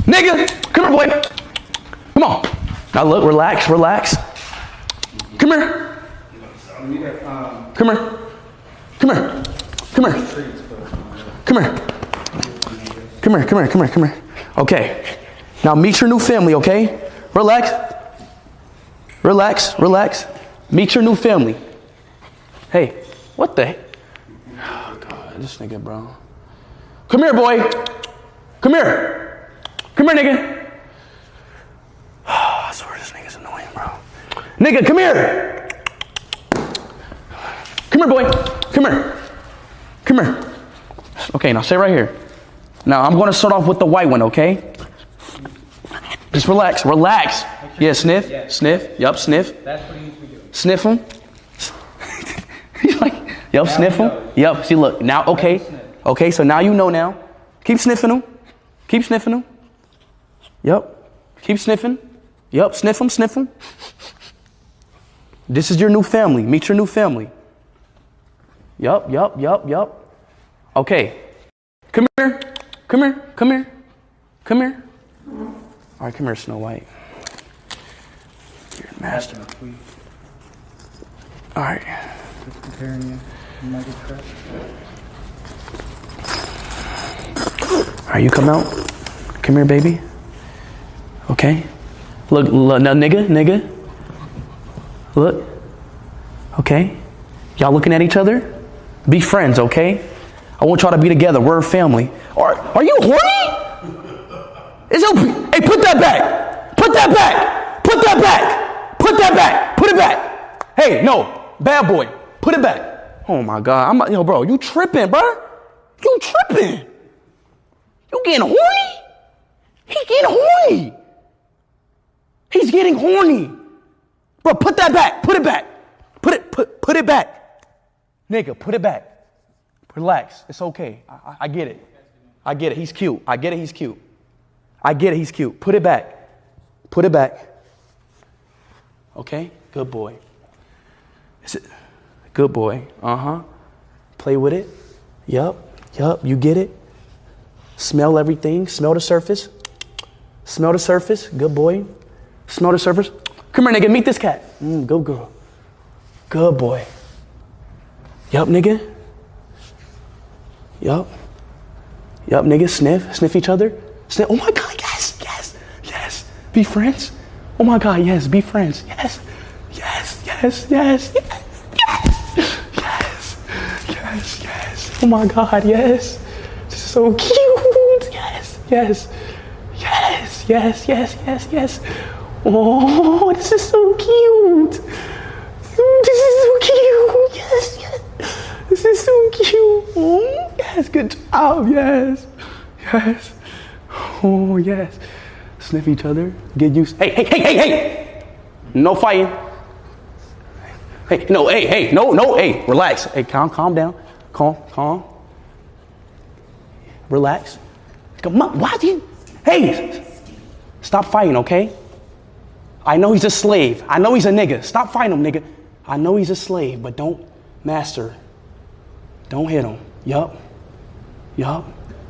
Nigga, come here, boy. Come on. Now look, relax, relax. Come here. Come here. Come here. Come here. Come here. Come here, come here, come here, come here. Okay. Now meet your new family, okay? Relax. Relax, relax. Meet your new family. Hey, what the heck? Oh, God, this nigga, bro. Come here, boy. Come here. Come here, nigga. Oh, I swear this nigga's annoying, bro. Nigga, come here. Come here, boy. Come here. Come here. Okay, now stay right here. Now I'm going to start off with the white one, okay? Just relax, relax. Yeah, sniff, sniff. Yup, sniff. That's what he needs to do. Sniff him. He's like, yup, sniff him. Yup, see, look, now, okay. Okay, so now you know now. Keep sniffing him. Keep sniffing him. Yup. Keep sniffing. Yup, sniff him, sniff him. This is your new family. Meet your new family. Yup, yup, yup, yup. Okay. Come here. Come here. Come here. Come here. All right, come here, Snow White. You're the master. All right. Just comparing you. You might get crushed. All right, you come out. Come here, baby. Okay. Look, now, nigga. Look. Okay. Y'all looking at each other? Be friends, okay? I want y'all to be together. We're a family. Are you horny? Hey, put that back. Put that back. Put that back. Put that back. Put it back. Hey, no. Bad boy. Put it back. Oh, my God. Yo, bro, you tripping, bro. You tripping. You getting horny? He getting horny. He's getting horny. Bro, put that back. Put it back. Put it back. Nigga, put it back. Relax. It's okay. I get it. I get it. He's cute. I get it. He's cute. I get it. He's cute. Put it back. Put it back. Okay? Good boy. Is it? Good boy. Uh-huh. Play with it. Yup. You get it. Smell everything. Smell the surface. Smell the surface. Good boy. Smell the surface. Come here, nigga. Meet this cat. Good girl. Good boy. Yup, nigga. Yup, nigga. Sniff each other. Sniff. Oh my God, yes. Be friends. Oh my God, yes. Be friends. Yes. Oh my God, yes. This is so cute. Yes. Oh, this is so cute. This is so cute. Yes. This is so cute. Oh, yes, good job. Yes. Oh, yes. Sniff each other. Get used. Hey. No fighting. Hey, no, hey, relax. Hey, calm down. Calm. Relax. Come on, why do you? Hey, stop fighting, okay? I know he's a slave. I know he's a nigga. Stop fighting him, nigga. I know he's a slave, but don't master. Don't hit him. Yup.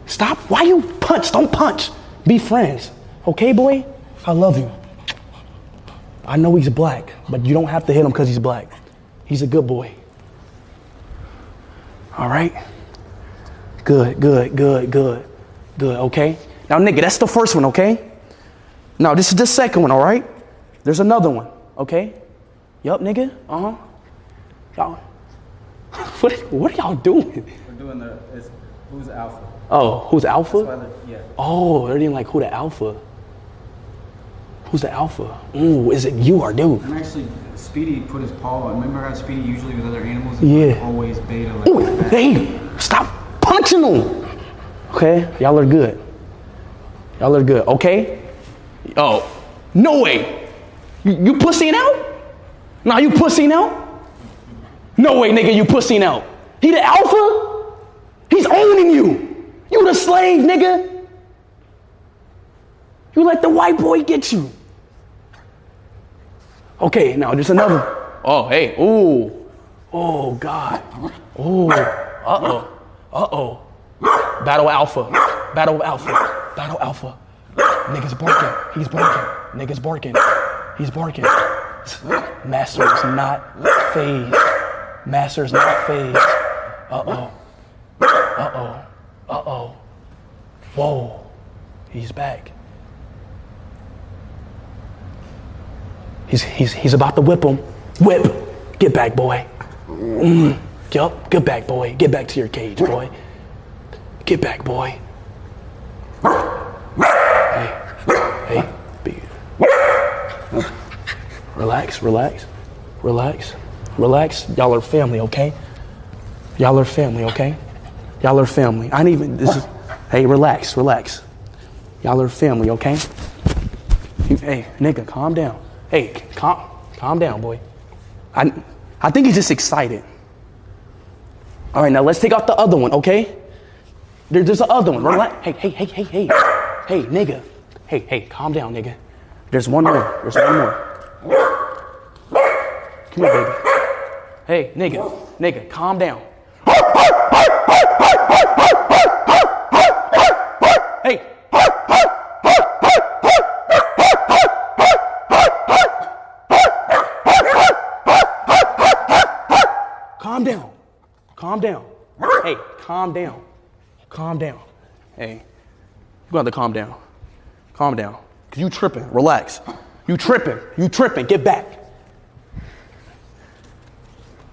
Stop. Why you punch? Don't punch. Be friends. Okay, boy? I love you. I know he's black, but you don't have to hit him because he's black. He's a good boy. All right? Good. Okay? Now, nigga, that's the first one, okay? Now, this is the second one, all right? There's another one, okay? Yup, nigga. Uh-huh. Y'all. What are y'all doing? We're doing who's alpha. Oh, who's alpha? Yeah. Oh, they're doing like who the alpha? Who's the alpha? Ooh, is it you or dude? And actually, Speedy put his paw on. Remember how Speedy usually with other animals? Yeah. Always beta. Ooh, hey, stop punching them. Okay, y'all are good. Okay? Oh, no way. You pussying out? Nah, you pussying out? No way, nigga, you pussying out. He the alpha? He's owning you. You the slave, nigga. You let the white boy get you. Okay, now there's another. Oh, hey, ooh. Oh, God. Oh, uh-oh. Battle alpha. Nigga's barking. He's barking. Nigga's barking. He's barking. Master is not phased. Master's not phased. Uh-oh. Uh-oh. Uh-oh. Whoa. He's back. He's about to whip him. Whip. Get back, boy. Yup. Get back, boy. Get back to your cage, boy. Get back, boy. Hey. Relax. Y'all are family, okay? Y'all are family, okay? Y'all are family. Hey, relax. Y'all are family, okay? Hey, nigga, calm down. Hey, calm down, boy. I think he's just excited. All right, now let's take out the other one, okay? There's the other one. Relax. Hey, nigga. Hey, calm down, nigga. There's one more. Come here, baby. Hey, nigga, calm down. Hey. Calm down. Hey, calm down. Hey, you got to calm down. Cause you tripping. Relax. You tripping. Get back.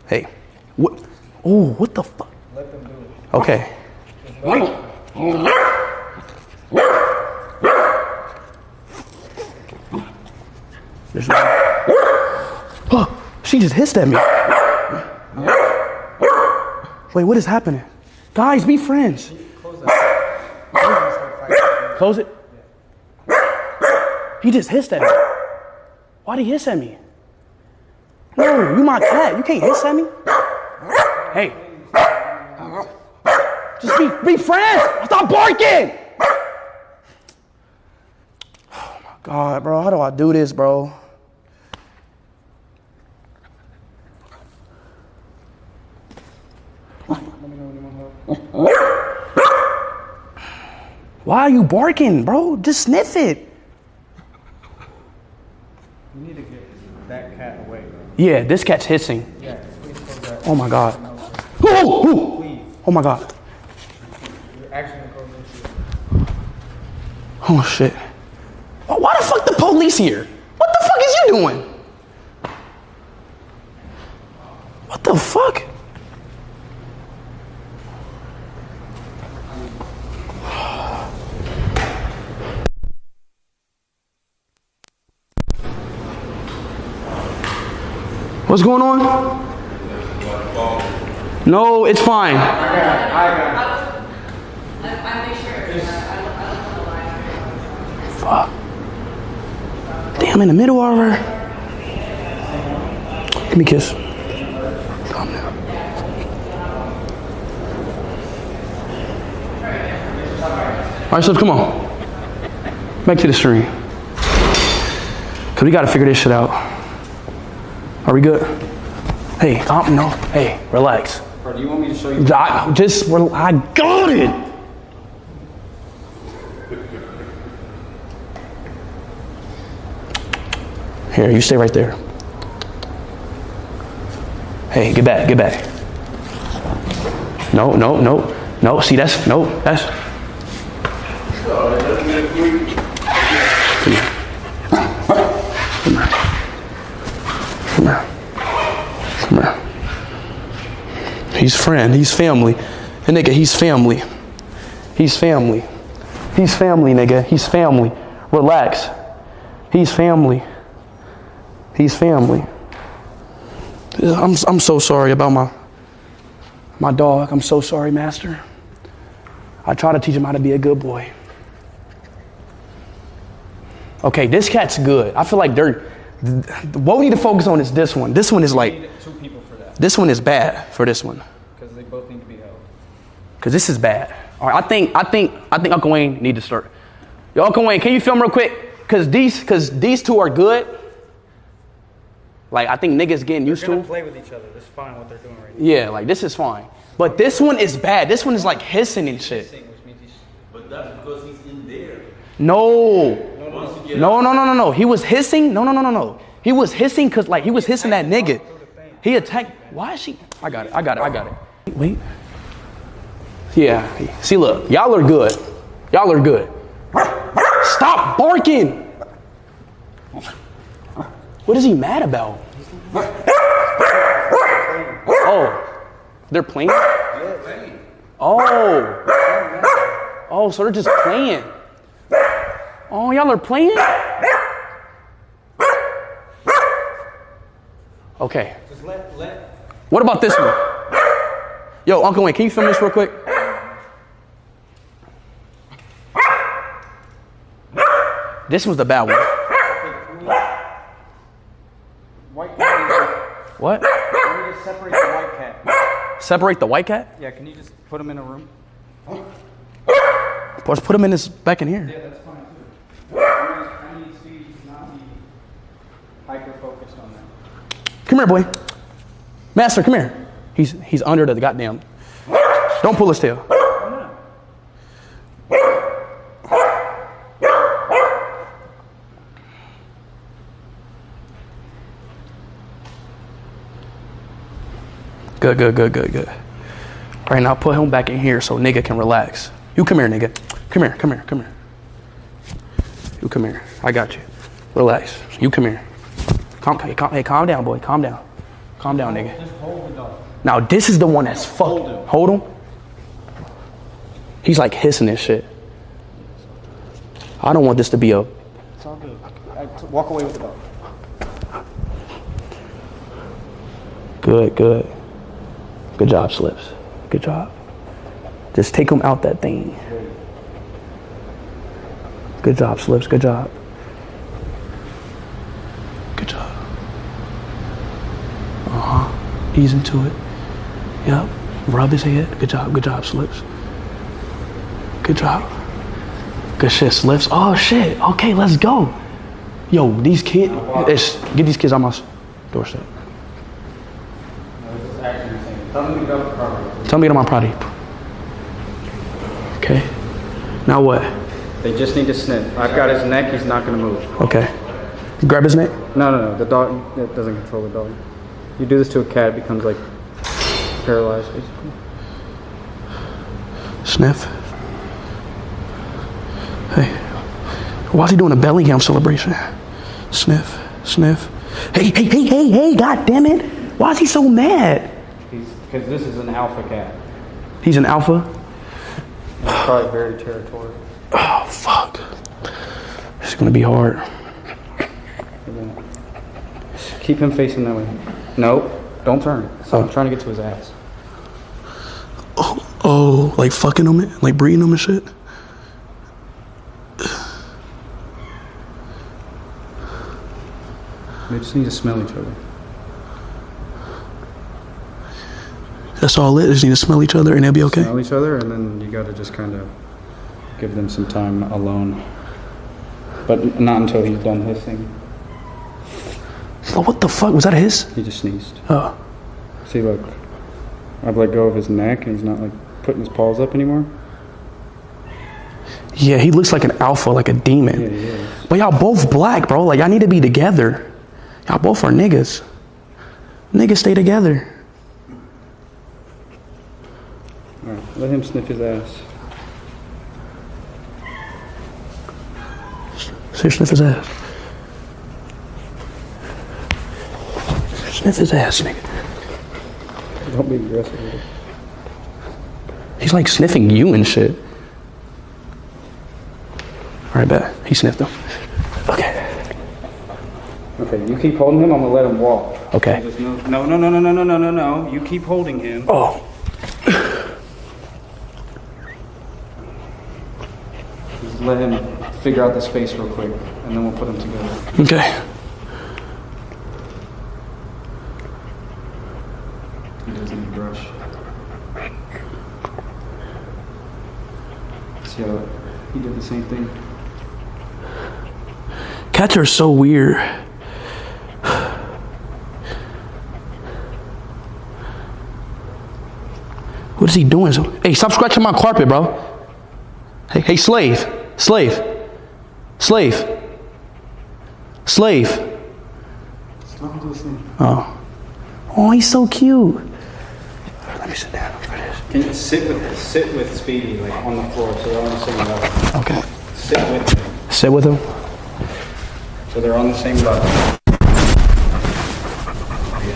Hey. What? Ooh, what the fuck? Let them do it. Okay. There's no. Oh, she just hissed at me. Wait, what is happening? Guys, be friends. Close that. Close it. He just hissed at me. Why'd he hiss at me? No, you my cat. You can't hiss at me. Hey. Just be friends. Stop barking. Oh my God, bro. How do I do this, bro? Why are you barking, bro? Just sniff it. You need to get that cat away, bro. Yeah, this cat's hissing. Yeah, please close that. Oh my God. Please. Oh my God. You're actually gonna close this. Oh shit. Why the fuck the police here? What the fuck is you doing? What the fuck? What's going on? No, it's fine. I got it. I make sure. Fuck. Damn, in the middle of her. Give me a kiss. Calm down. All right, so come on. Back to the stream. Cause we gotta figure this shit out. Are we good? Hey, no. Hey, relax. Bro, do you want me to show you? I got it. Here, you stay right there. Hey, get back. No, see, that's. Come here. He's family. And nigga, he's family. He's family, nigga. He's family. Relax. He's family. I'm so sorry about my dog. I'm so sorry, Master. I try to teach him how to be a good boy. Okay, this cat's good. I feel like what we need to focus on is this one. This one is like, We need 2 people for that. this one is bad for this one. Because they both need to be held. Cause this is bad. All right, I think Uncle Wayne need to start. Yo, Uncle Wayne, can you film real quick? Cause these 2 are good. Like I think niggas getting used to They're them. gonna play with each other. That's fine what they're doing right now. Yeah, like this is fine. But this one is bad. This one is like hissing and shit. Which means he's But that's because he's in there. No. No. He was hissing. No. He was hissing because like he was hissing that nigga. He attacked. Why is she? I got it. Wait. Yeah. See, look. Y'all are good. Stop barking. What is he mad about? Oh, they're playing? Oh, so they're just playing. Oh, y'all are playing? Okay. What about this one? Yo, Uncle Wayne, can you film this real quick? This was the bad one. White cat. What? Can you just separate the white cat? Separate the white cat? Yeah, can you just put him in a room? Let's put him in this back in here. Yeah, that's fine too. I need Speed to not be hyper-focused on that. Come here, boy. Master, come here. He's under the goddamn. Don't pull his tail. Good. All right, now put him back in here so nigga can relax. You come here, nigga. Come here. You come here. I got you. Relax. You come here. Calm down, boy. Calm down, nigga. Just hold the dog. Now this is the one that's fucked. Hold him. He's like hissing this shit. I don't want this to be a. It's all good. Walk away with the dog. Good job, Slips. Good job. Just take him out that thing. Good job, Slips. Good job. Ease into it. Yep. Rub his head. Good job, Slips. Good job. Good shit, Slips. Oh shit. Okay, let's go. Yo, these kids. Get these kids on my doorstep. Tell them to get off the property. Tell me to get on my property. Okay. Now what? They just need to sniff. I've got his neck. He's not going to move. Okay. You grab his neck? No. The dog, it doesn't control the dog. You do this to a cat, it becomes like paralyzed, basically. Sniff. Hey. Why's he doing a Bellingham celebration? Sniff. Hey, god damn it. Why is he so mad? Because this is an alpha cat. He's an alpha? He's probably very territorial. Oh, fuck. It's gonna be hard. Keep him facing that way. Nope, don't turn. So I'm trying to get to his ass. Oh, like fucking him, like breeding him and shit? They just need to smell each other. That's all it? They just need to smell each other and they'll be okay? Smell each other, and then you gotta just kind of give them some time alone. But not until he's done hissing. Oh, what the fuck? Was that his? He just sneezed. Oh. See, look. I've let go of his neck, and he's not like putting his paws up anymore. Yeah, he looks like an alpha, like a demon. Yeah, he is. But y'all both black, bro. Like, y'all need to be together. Y'all both are niggas. Niggas stay together. Alright, let him sniff his ass. Say, sniff his ass. Sniff his ass, nigga. Don't be aggressive with it. He's like sniffing you and shit. All right, bet. He sniffed him. Okay. Okay, you keep holding him, I'm gonna let him walk. Okay. Just no. You keep holding him. Oh. Just let him figure out the space real quick, and then we'll put them together. Okay. He doesn't need brush. See how he did the same thing? Cats are so weird. What is he doing? Hey, stop scratching my carpet, bro. Hey, slave. Slave. Slave. Oh. Oh, he's so cute. Let me sit down for this. Can you sit with Speedy like on the floor so they're on the same level? Okay. Sit with him. Sit with him. So they're on the same level.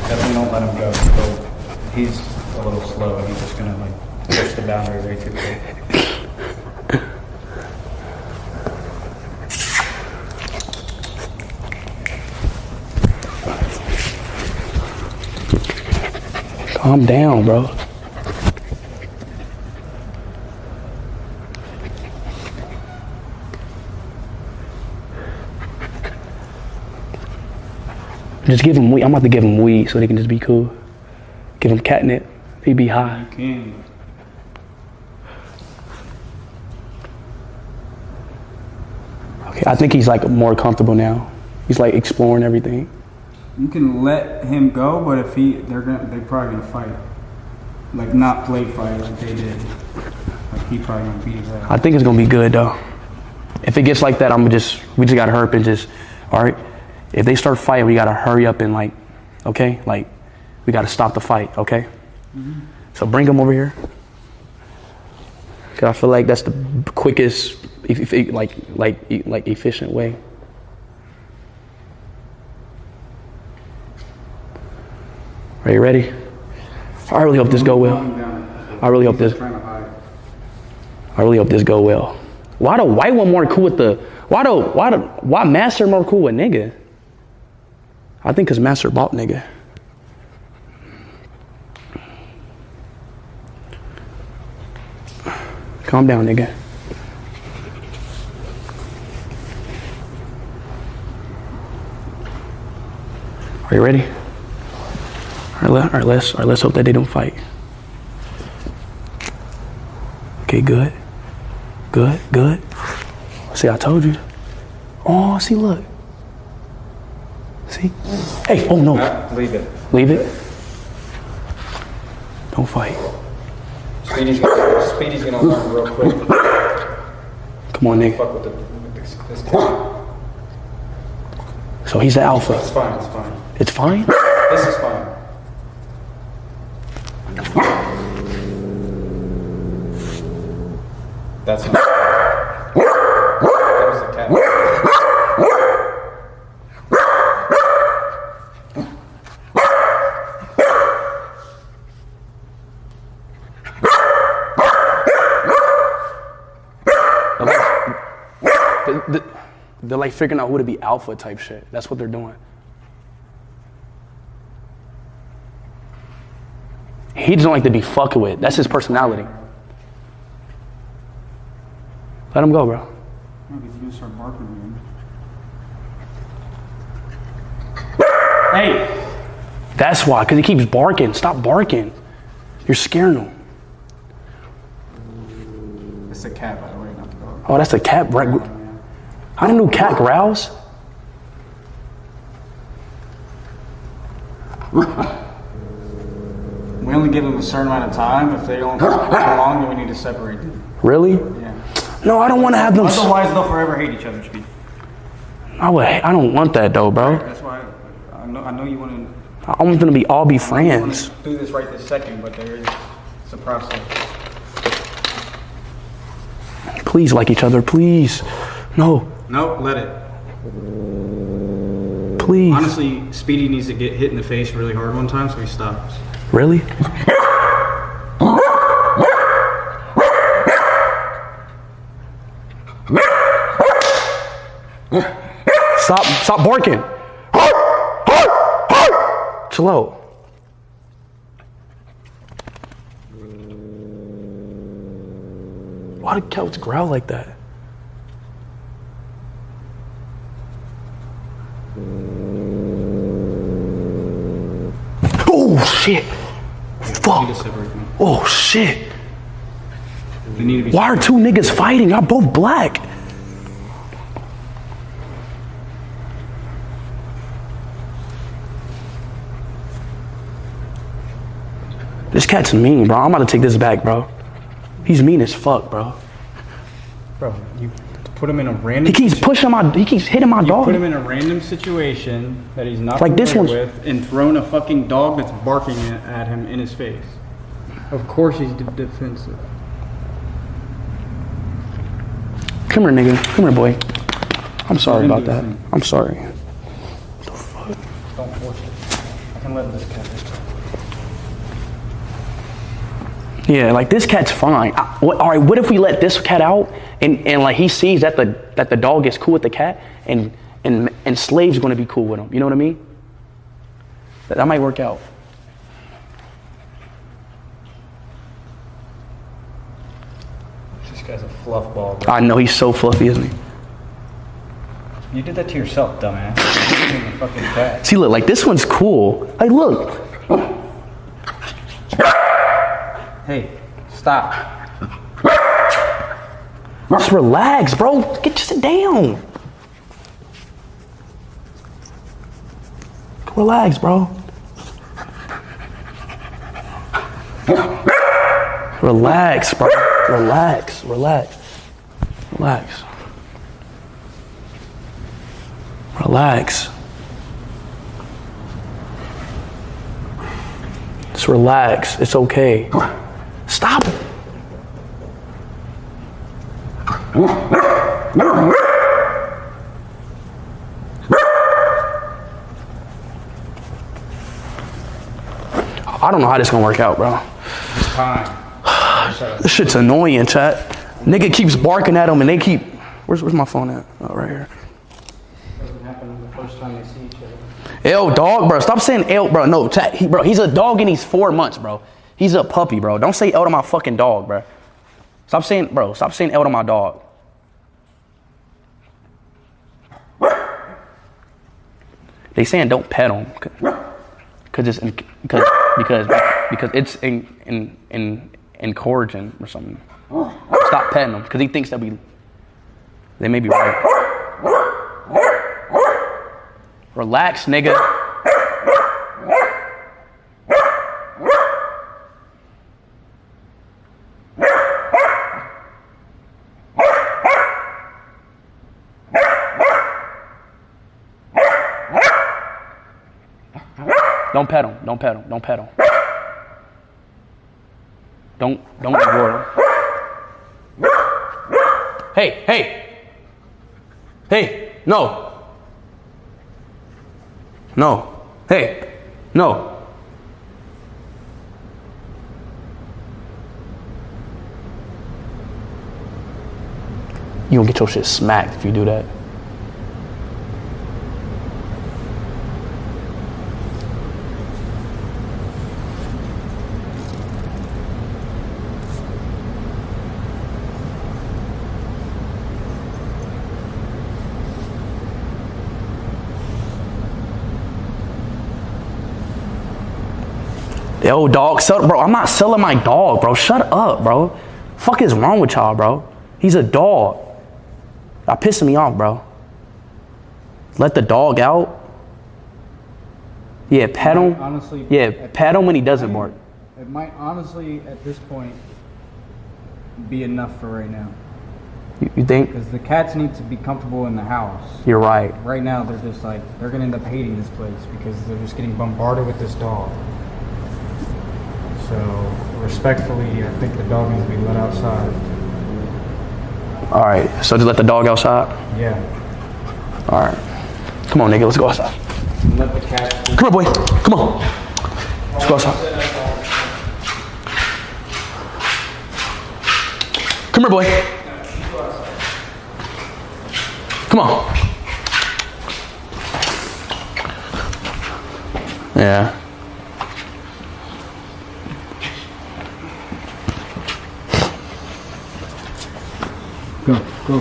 Definitely don't let him go. So he's a little slow and he's just gonna like push the boundary way too quick. Calm down, bro. Just give him weed. I'm about to give him weed so they can just be cool. Give him catnip. They be high. You can. Okay, I think he's like more comfortable now. He's like exploring everything. You can let him go, but if they're probably gonna fight. Like not play fight like they did. Like he probably gonna beat his ass. I think it's gonna be good though. If it gets like that, we just gotta hurry up and just, all right. If they start fighting, we gotta hurry up and like, okay, like we gotta stop the fight, okay? Mm-hmm. So bring them over here. Cause I feel like that's the quickest, efficient way. Are you ready? I really hope this go well. I really hope this go well. Why the white one more cool with the? Why Master more cool with nigga? I think cause Master bought nigga. Calm down, nigga. Are you ready? All right, let's hope that they don't fight. Okay, good. See, I told you. Oh, see, look. See? Hey, oh no. Leave it. Leave it? Don't fight. Speedy's gonna learn real quick. Come on, nigga. Fuck with this kid. So he's the alpha. It's fine. It's fine? This is fine. That's not. That was a cat. They're like figuring out who to be alpha type shit. That's what they're doing. He doesn't like to be fucked with. That's his personality. Let him go, bro. He's gonna start barking again. Hey! That's why, because he keeps barking. Stop barking. You're scaring him. It's a cat, by the way, not the dog. Oh, that's a cat. I didn't know cat growls. We only give them a certain amount of time. If they don't go along, then we need to separate them. Really? Yeah. No, I don't want to have them. Otherwise, they'll forever hate each other, Speed. I don't want that though, bro. That's why I know you want to. I want them to all be friends. Do this right this second, but it's a process. Please like each other, please. No. Nope, let it. Please. Honestly, Speedy needs to get hit in the face really hard one time, so he stops. Really? Stop barking. Chill out. Why do cats growl like that? Oh shit! Fuck! Oh shit! Why are two niggas fighting? Y'all both black. This cat's mean, bro. I'm about to take this back, bro. He's mean as fuck, bro. Bro, you put him in a random. He keeps pushing he keeps hitting my dog. Put him in a random situation that he's not like this familiar with, and thrown a fucking dog that's barking at him in his face. Of course he's defensive. Come here, nigga. Come here, boy. I'm sorry about that. I'm sorry. Don't force it. I can let this cat. Yeah, like this cat's fine. All right, what if we let this cat out and like he sees that the dog is cool with the cat and Slave's going to be cool with him. You know what I mean? That might work out. This guy's a fluff ball, bro. I know he's so fluffy, isn't he? You did that to yourself, dumbass. You're a fucking cat. See, look, like this one's cool. Like, look. Hey, stop. Just relax, bro. Sit down. Relax, bro. Relax, bro. Relax. Relax. Relax. Relax. Just relax. It's okay. Stop. I don't know how this gonna work out, bro. It's time. This shit's annoying, chat. Nigga keeps barking at him and they keep... Where's my phone at? Oh, right here. Doesn't happen the first time they see each other. L dog, bro. Stop saying L, bro. No, chat. He's a dog and he's 4 months, bro. He's a puppy, bro. Don't say L to my fucking dog, bro. Stop saying L to my dog. They saying don't pet him, because it's encouraging or something. Stop petting him, because he thinks they may be right. Relax, nigga. Don't pet him. Don't pet him. Don't pet him. Don't reward him. Hey, no. Hey, no. You gonna get your shit smacked if you do that. Yo, dog, bro, I'm not selling my dog, bro. Shut up, bro. Fuck is wrong with y'all, bro? He's a dog. Y'all pissing me off, bro. Let the dog out. Yeah, pet him. Honestly, yeah, pet him when he doesn't bark. It might honestly, at this point, be enough for right now. You think? Because the cats need to be comfortable in the house. You're right. Right now, they're just like, they're going to end up hating this place because they're just getting bombarded with this dog. So, respectfully, I think the dog needs to be let outside. All right, so just let the dog outside? Yeah. All right. Come on, nigga, let's go outside. Let the cat... Come on, boy. Come on. Let's go outside. Come here, boy. Come on. Yeah. Go.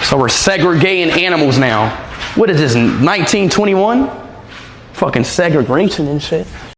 So we're segregating animals now. What is this, 1921? Fucking segregation and shit.